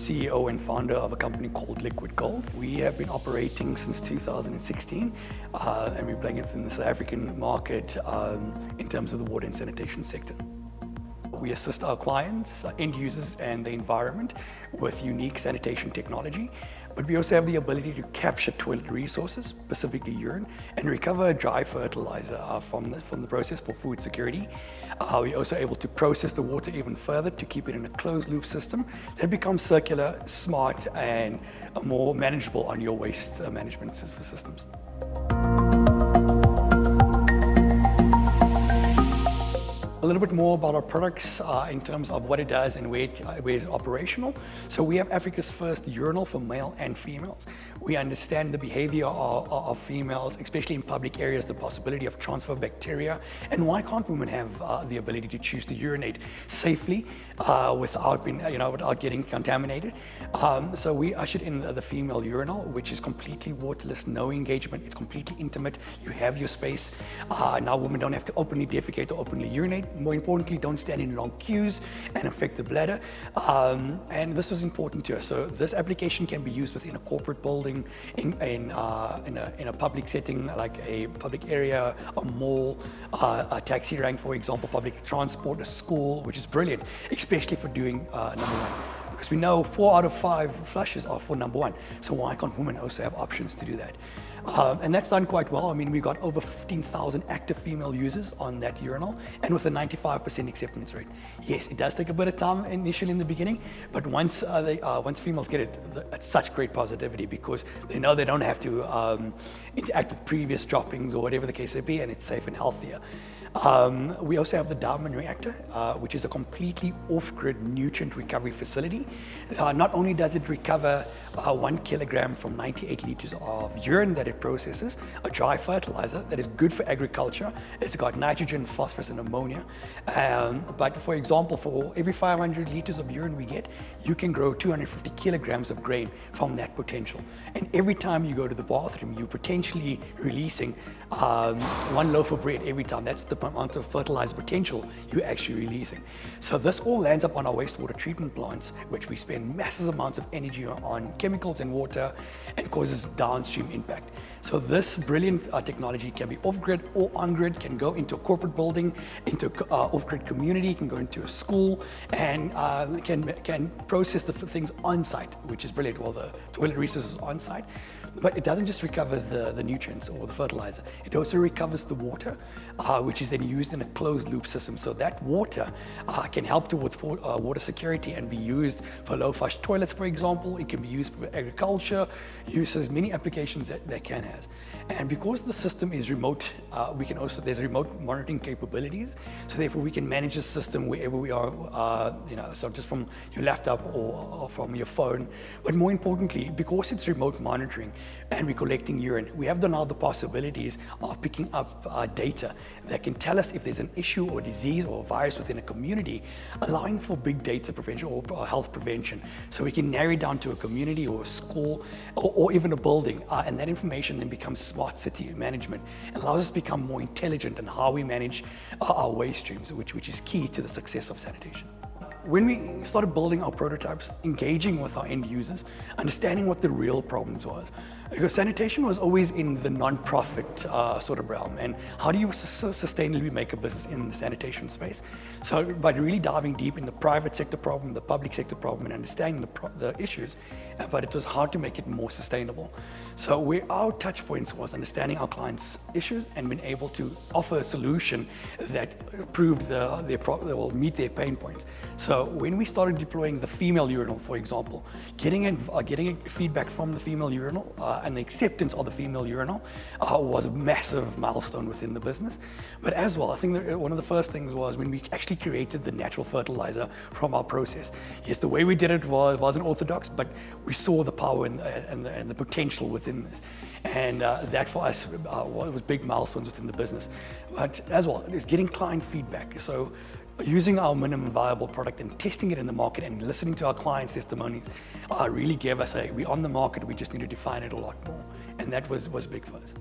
CEO and founder of a company called LiquidGold. We have been operating since 2016 and we're playing in the South African market in terms of the water and sanitation sector. We assist our clients, end users and the environment with unique sanitation technology, but we also have the ability to capture toilet resources, specifically urine, and recover dry fertilizer from the process for food security. We're also able to process the water even further to keep it in a closed loop system that becomes circular, smart, and more manageable on your waste management systems. A little bit more about our products in terms of what it does and where it's operational. So we have Africa's first urinal for male and females. We understand the behavior of females, especially in public areas, the possibility of transfer of bacteria, and why can't women have the ability to choose to urinate safely without getting contaminated. So we ushered in the female urinal, which is completely waterless, no engagement, it's completely intimate, you have your space. Now women don't have to openly defecate or openly urinate. More importantly, don't stand in long queues and affect the bladder. And this was important to us. So this application can be used within a corporate building, in a public setting like a public area, a mall, a taxi rank, for example, public transport, a school, which is brilliant, especially for doing number one. Because we know 4 out of 5 flushes are for number one. So why can't women also have options to do that? And that's done quite well. I mean, we got over 15,000 active female users on that urinal and with a 95% acceptance rate. Yes, it does take a bit of time initially in the beginning, but once females get it, it's such great positivity because they know they don't have to interact with previous droppings or whatever the case may be, and it's safe and healthier. We also have the Diamond Reactor, which is a completely off-grid nutrient recovery facility. Not only does it recover 1 kilogram from 98 liters of urine that it processes, a dry fertilizer that is good for agriculture. It's got nitrogen, phosphorus, and ammonia. But for example, for every 500 liters of urine we get, you can grow 250 kilograms of grain from that potential. And every time you go to the bathroom, you're potentially releasing 1 loaf of bread every time. That's the amount of fertilizer potential you're actually releasing. So this all lands up on our wastewater treatment plants, which we spend massive amounts of energy on chemicals and water and causes downstream impact. So this brilliant technology can be off-grid or on-grid, can go into a corporate building, into off-grid community, can go into a school, and can process the things on-site, which is brilliant. Well, the toilet resources on-site. But it doesn't just recover the nutrients or the fertilizer, it also recovers the water, which is then used in a closed loop system. So that water can help towards water security and be used for low flush toilets, for example. It can be used for agriculture, so there's many applications that can have. And because the system is remote, there's remote monitoring capabilities. So therefore we can manage the system wherever we are, so just from your laptop or from your phone. But more importantly, because it's remote monitoring and we're collecting urine, we have now the possibilities of picking up data that can tell us if there's an issue or disease or virus within a community, allowing for big data prevention or health prevention. So we can narrow it down to a community or a school or even a building, and that information then becomes smart city management and allows us to become more intelligent in how we manage our waste streams, which is key to the success of sanitation. When we started building our prototypes, engaging with our end users, understanding what the real problems was, because sanitation was always in the non-profit sort of realm, and how do you sustainably make a business in the sanitation space? So by really diving deep in the private sector problem, the public sector problem, and understanding the issues, but it was hard to make it more sustainable. So where our touch points was understanding our clients' issues and being able to offer a solution that proved will meet their pain points. So when we started deploying the female urinal, for example, getting feedback from the female urinal and the acceptance of the female urinal was a massive milestone within the business. But as well, I think that one of the first things was when we actually created the natural fertilizer from our process. Yes, the way we did it wasn't orthodox, but we saw the power and the potential within this. And that for us was big milestones within the business. But as well, it's getting client feedback. So using our minimum viable product and testing it in the market and listening to our clients' testimonies really gave us we're on the market, we just need to define it a lot more. And that was big for us.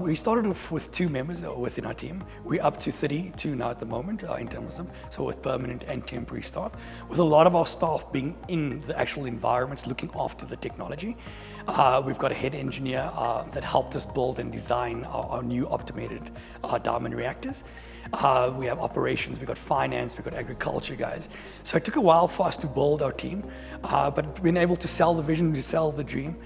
We started off with 2 members within our team. We're up to 32 now at the moment in terms of them, so with permanent and temporary staff, with a lot of our staff being in the actual environments looking after the technology. We've got a head engineer that helped us build and design our new automated diamond reactors. We have operations, we've got finance, we've got agriculture guys. So it took a while for us to build our team, but being able to sell the vision, to sell the dream,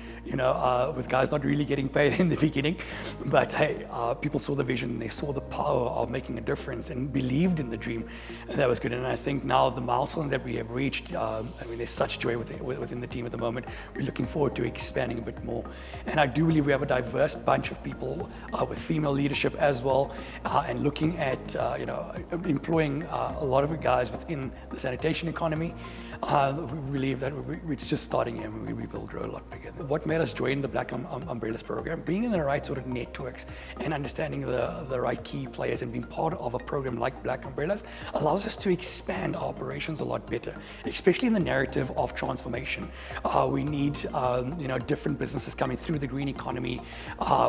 with guys not really getting paid in the beginning. But hey, people saw the vision, they saw the power of making a difference and believed in the dream, and that was good. And I think now the milestone that we have reached, there's such joy within the team at the moment. We're looking forward to expanding a bit more. And I do believe we have a diverse bunch of people with female leadership as well, and looking at employing a lot of guys within the sanitation economy. We believe that it's just starting and we will grow a lot bigger. What made us join the Black Umbrellas program, being in the right sort of networks and understanding the right key players and being part of a program like Black Umbrellas allows us to expand our operations a lot better, especially in the narrative of transformation. We need different businesses coming through the green economy.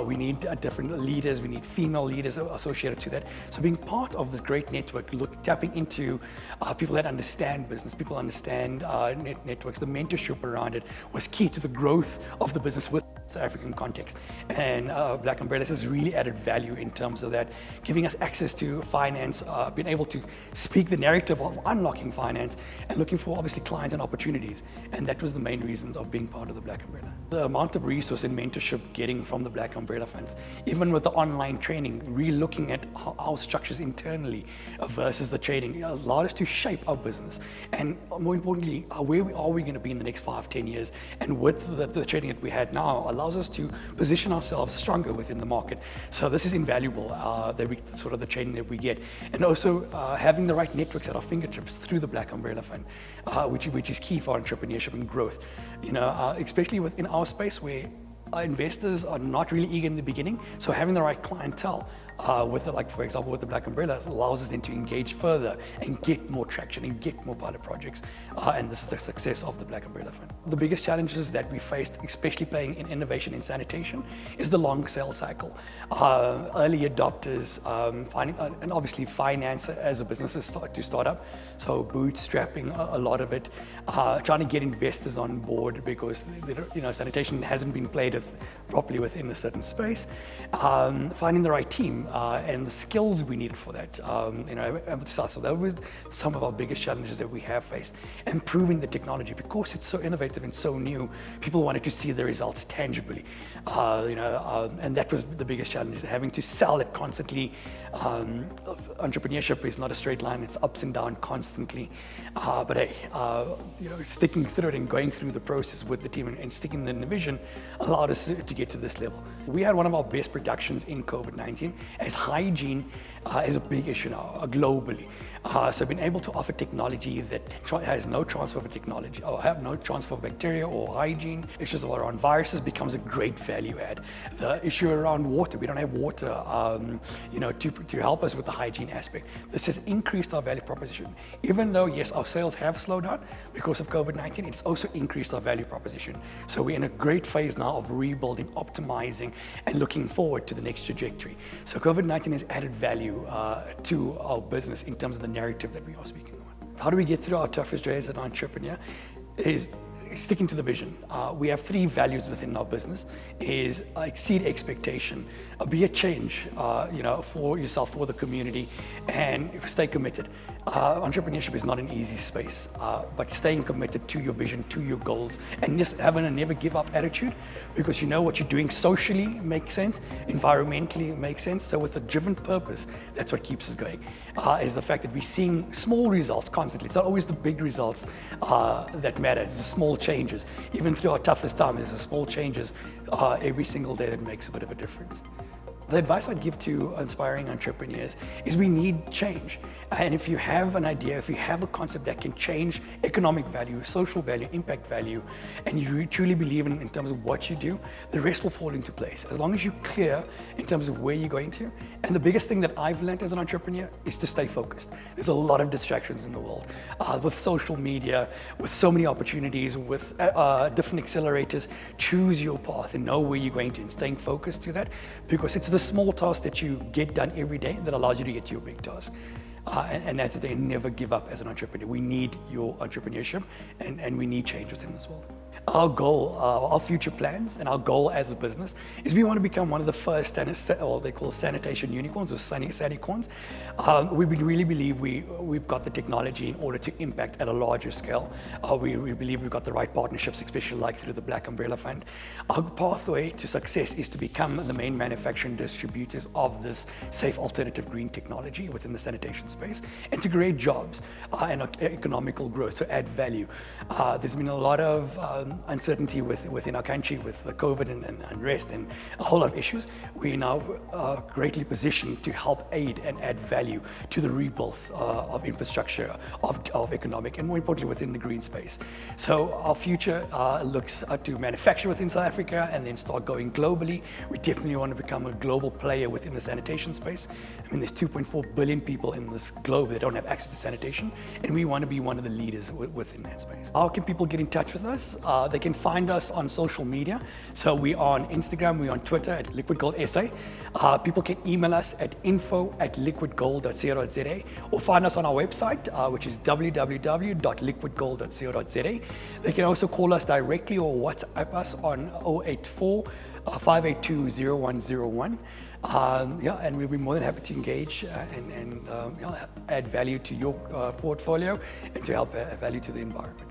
We need different leaders, we need female leaders associated to that. So being part of this great network, tapping into people that understand business, people understand networks, the mentorship around it was key to the growth of the business with South African context. And Black Umbrellas has really added value in terms of that, giving us access to finance, being able to speak the narrative of unlocking finance and looking for obviously clients and opportunities. And that was the main reasons of being part of the Black Umbrella. The amount of resource and mentorship getting from the Black Umbrella funds, even with the online training, really looking at our structures internally versus the training, allowed us to shape our business. And more importantly, where are we going to be in the next 5-10 years? And with the training that we had now, allows us to position ourselves stronger within the market. So this is invaluable, the training that we get. And also having the right networks at our fingertips through the Black Umbrella Fund, which is key for entrepreneurship and growth. Especially within our space where our investors are not really eager in the beginning. So having the right clientele, for example, with the Black Umbrella, allows us then to engage further and get more traction and get more pilot projects. And this is the success of the Black Umbrella Fund. The biggest challenges that we faced, especially playing in innovation in sanitation, is the long sales cycle. Early adopters, and obviously finance as a business is to start up. So bootstrapping a lot of it, trying to get investors on board because sanitation hasn't been played properly within a certain space. Finding the right team and the skills we needed for that. So that was some of our biggest challenges that we have faced. Improving the technology because it's so innovative and so new. People wanted to see the results tangibly, and that was the biggest challenge. Having to sell it constantly. Entrepreneurship is not a straight line; it's ups and downs constantly. But hey, sticking through it and going through the process with the team and sticking in the vision allowed us to get to this level. We had one of our best productions in COVID-19, as hygiene is a big issue now globally. So being able to offer technology that has no transfer of technology or have no transfer of bacteria or hygiene, issues around viruses becomes a great value add. The issue around water, we don't have water to help us with the hygiene aspect. This has increased our value proposition. Even though, yes, our sales have slowed down because of COVID-19, it's also increased our value proposition. So we're in a great phase now of rebuilding, optimizing, and looking forward to the next trajectory. So COVID-19 has added value to our business in terms of the narrative that we are speaking on. How do we get through our toughest days as an entrepreneur? Is sticking to the vision. We have 3 values within our business: is exceed expectation, be a change, for yourself, for the community, and stay committed. Entrepreneurship is not an easy space, but staying committed to your vision, to your goals, and just having a never give up attitude, because what you're doing socially makes sense, environmentally makes sense. So with a driven purpose, that's what keeps us going. Is the fact that we're seeing small results constantly. It's not always the big results that matter. It's the small changes. Even through our toughest time, there's the small changes every single day that makes a bit of a difference. The advice I'd give to aspiring entrepreneurs is we need change. And if you have an idea, if you have a concept that can change economic value, social value, impact value, and you truly believe in terms of what you do, the rest will fall into place. As long as you're clear in terms of where you're going to. And the biggest thing that I've learned as an entrepreneur is to stay focused. There's a lot of distractions in the world. With social media, with so many opportunities, with different accelerators, choose your path and know where you're going to and staying focused to that, because it's the small tasks that you get done every day that allows you to get to your big task. And that's the thing, never give up as an entrepreneur. We need your entrepreneurship and we need change within this world. Our goal, our future plans, and our goal as a business is we want to become one of the first, what they call sanitation unicorns or sanicorns. We really believe we've got the technology in order to impact at a larger scale. We believe we've got the right partnerships, especially like through the Black Umbrella Fund. Our pathway to success is to become the main manufacturer and distributors of this safe alternative green technology within the sanitation space and to create jobs and economical growth, so add value. There's been a lot of uncertainty within our country with COVID and unrest and a whole lot of issues. We are now greatly positioned to help aid and add value to the rebuild of infrastructure, of economic, and more importantly within the green space. So our future looks to manufacture within South Africa and then start going globally. We definitely want to become a global player within the sanitation space. I mean, there's 2.4 billion people in this globe that don't have access to sanitation, and we want to be one of the leaders within that space. How can people get in touch with us? They can find us on social media. So we are on Instagram, we're on Twitter at LiquidGold SA. People can email us at info@liquidgold.co.za or find us on our website, which is www.liquidgold.co.za. They can also call us directly or WhatsApp us on 084 582 0101. And we'll be more than happy to engage and add value to your portfolio and to help add value to the environment.